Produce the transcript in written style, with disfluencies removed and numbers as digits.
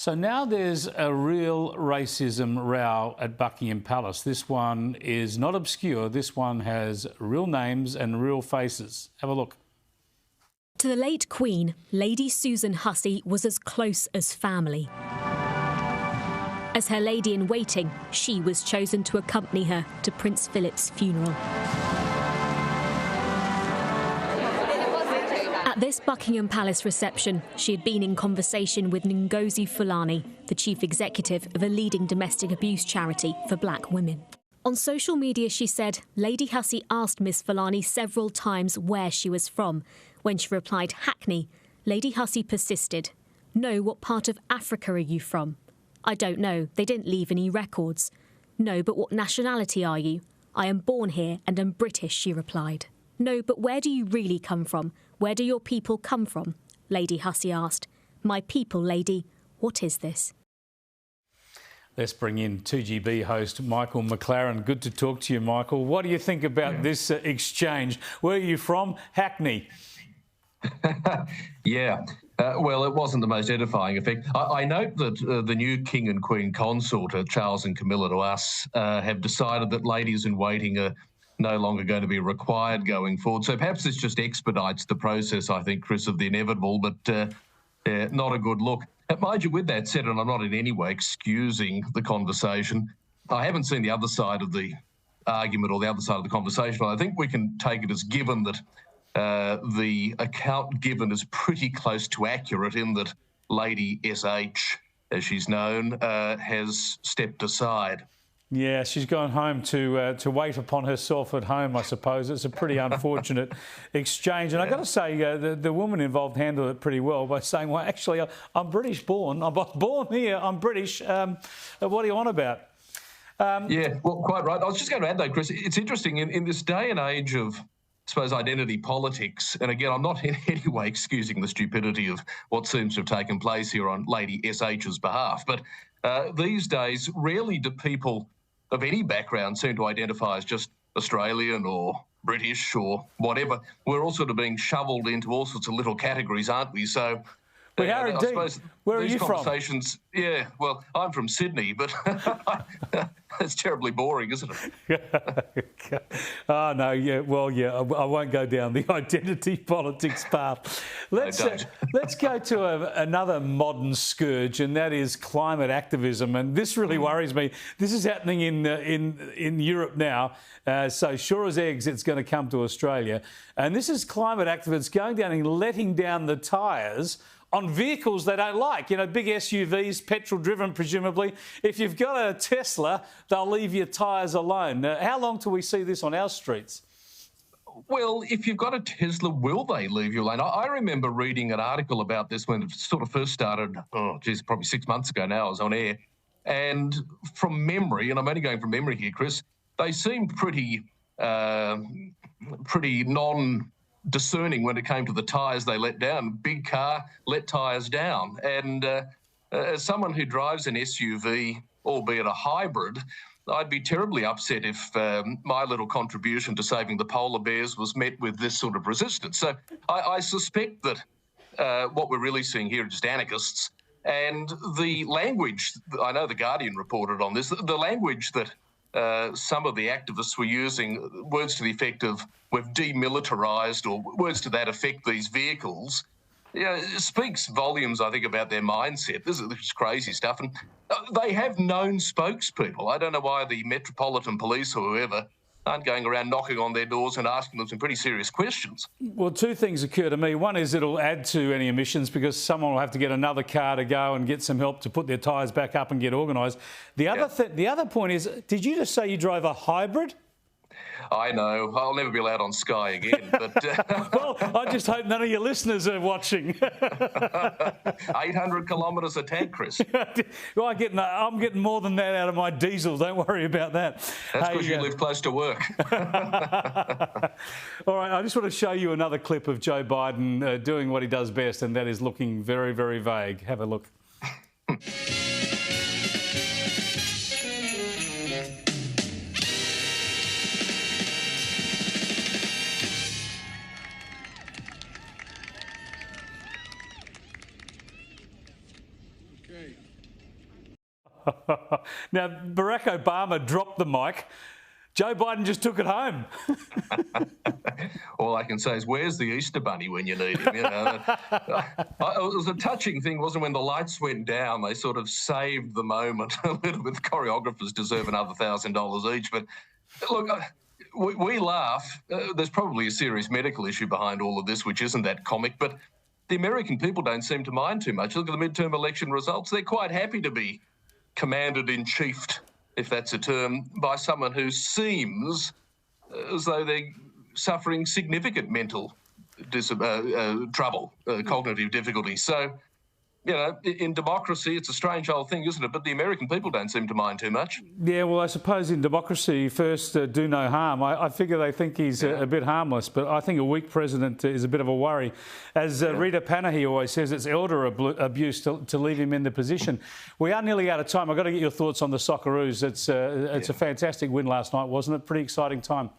So now there's a real racism row at Buckingham Palace. This one is not obscure. This one has real names and real faces. Have a look. To the late Queen, Lady Susan Hussey was as close as family. As her lady-in-waiting, she was chosen to accompany her to Prince Philip's funeral. At this Buckingham Palace reception, she had been in conversation with Ngozi Fulani, the chief executive of a leading domestic abuse charity for black women. On social media, she said Lady Hussey asked Miss Fulani several times where she was from. When she replied Hackney, Lady Hussey persisted. No, what part of Africa are you from? I don't know, they didn't leave any records. No, but what nationality are you? I am born here and am British, she replied. No, but where do you really come from? Where do your people come from? Lady Hussey asked. My people, lady, what is this? Let's bring in 2GB host Michael McLaren. Good to talk to you, Michael. What do you think about this exchange? Where are you from? Hackney. Yeah. Well, it wasn't the most edifying effect. I note that the new King and Queen consort, Charles and Camilla to us, have decided that ladies in waiting are no longer going to be required going forward. So perhaps this just expedites the process, I think, Chris, of the inevitable, but not a good look. Mind you, with that said, and I'm not in any way excusing the conversation, I haven't seen the other side of the argument or the other side of the conversation. I think we can take it as given that the account given is pretty close to accurate in that Lady SH, as she's known, has stepped aside. Yeah, she's gone home to wait upon herself at home, I suppose. It's a pretty unfortunate exchange. And I've got to say, the woman involved handled it pretty well by saying, well, actually, I'm British born. I was born here. I'm British. What are you on about? Yeah, well, quite right. I was just going to add, though, Chris, it's interesting in this day and age of, I suppose, identity politics, and again, I'm not in any way excusing the stupidity of what seems to have taken place here on Lady SH's behalf, but these days, rarely do people of any background seem to identify as just Australian or British or whatever. We're all sort of being shoveled into all sorts of little categories, aren't we? So we are indeed. Where are you from? Yeah, well, I'm from Sydney, but it's terribly boring, isn't it? Oh, no, yeah, well, yeah, I won't go down the identity politics path. Let's go to another modern scourge, and that is climate activism. And this really worries me. This is happening in Europe now. So sure as eggs, it's going to come to Australia. And this is climate activists going down and letting down the tyres on vehicles they don't like, big SUVs, petrol-driven presumably. If you've got a Tesla, they'll leave your tyres alone. How long till we see this on our streets? Well, if you've got a Tesla, will they leave you alone? I remember reading an article about this when it sort of first started, probably 6 months ago now, I was on air. And from memory, and I'm only going from memory here, Chris, they seemed pretty non-discerning when it came to the tyres they let down. Big car, let tyres down. And as someone who drives an SUV, albeit a hybrid, I'd be terribly upset if my little contribution to saving the polar bears was met with this sort of resistance. So I suspect that what we're really seeing here are just anarchists. And the language, I know The Guardian reported on this, the language that some of the activists were using, words to the effect of we've demilitarised or words to that effect these vehicles, speaks volumes, I think, about their mindset. This is crazy stuff. And they have known spokespeople. I don't know why the Metropolitan Police or whoever aren't going around knocking on their doors and asking them some pretty serious questions. Well, two things occur to me. One is it'll add to any emissions because someone will have to get another car to go and get some help to put their tyres back up and get organised. The other point is, did you just say you drove a hybrid? I know. I'll never be allowed on Sky again. But well, I just hope none of your listeners are watching. 800 kilometres a tank, Chris. Well, I'm getting more than that out of my diesel. Don't worry about that. That's because you live close to work. All right, I just want to show you another clip of Joe Biden doing what he does best, and that is looking very, very vague. Have a look. Now, Barack Obama dropped the mic. Joe Biden just took it home. All I can say is, where's the Easter Bunny when you need him? You know, it was a touching thing, wasn't it? When the lights went down, they sort of saved the moment a little bit. The choreographers deserve another $1,000 each. But look, we laugh. There's probably a serious medical issue behind all of this, which isn't that comic. But the American people don't seem to mind too much. Look at the midterm election results. They're quite happy to be commanded-in-chiefed, if that's a term, by someone who seems as though they're suffering significant mental trouble, cognitive difficulty. So, you know, in democracy, it's a strange old thing, isn't it? But the American people don't seem to mind too much. Yeah, well, I suppose in democracy, first, do no harm. I figure they think he's a bit harmless, but I think a weak president is a bit of a worry. As Rita Panahi always says, it's elder abuse to leave him in the position. We are nearly out of time. I've got to get your thoughts on the Socceroos. It's a fantastic win last night, wasn't it? Pretty exciting time.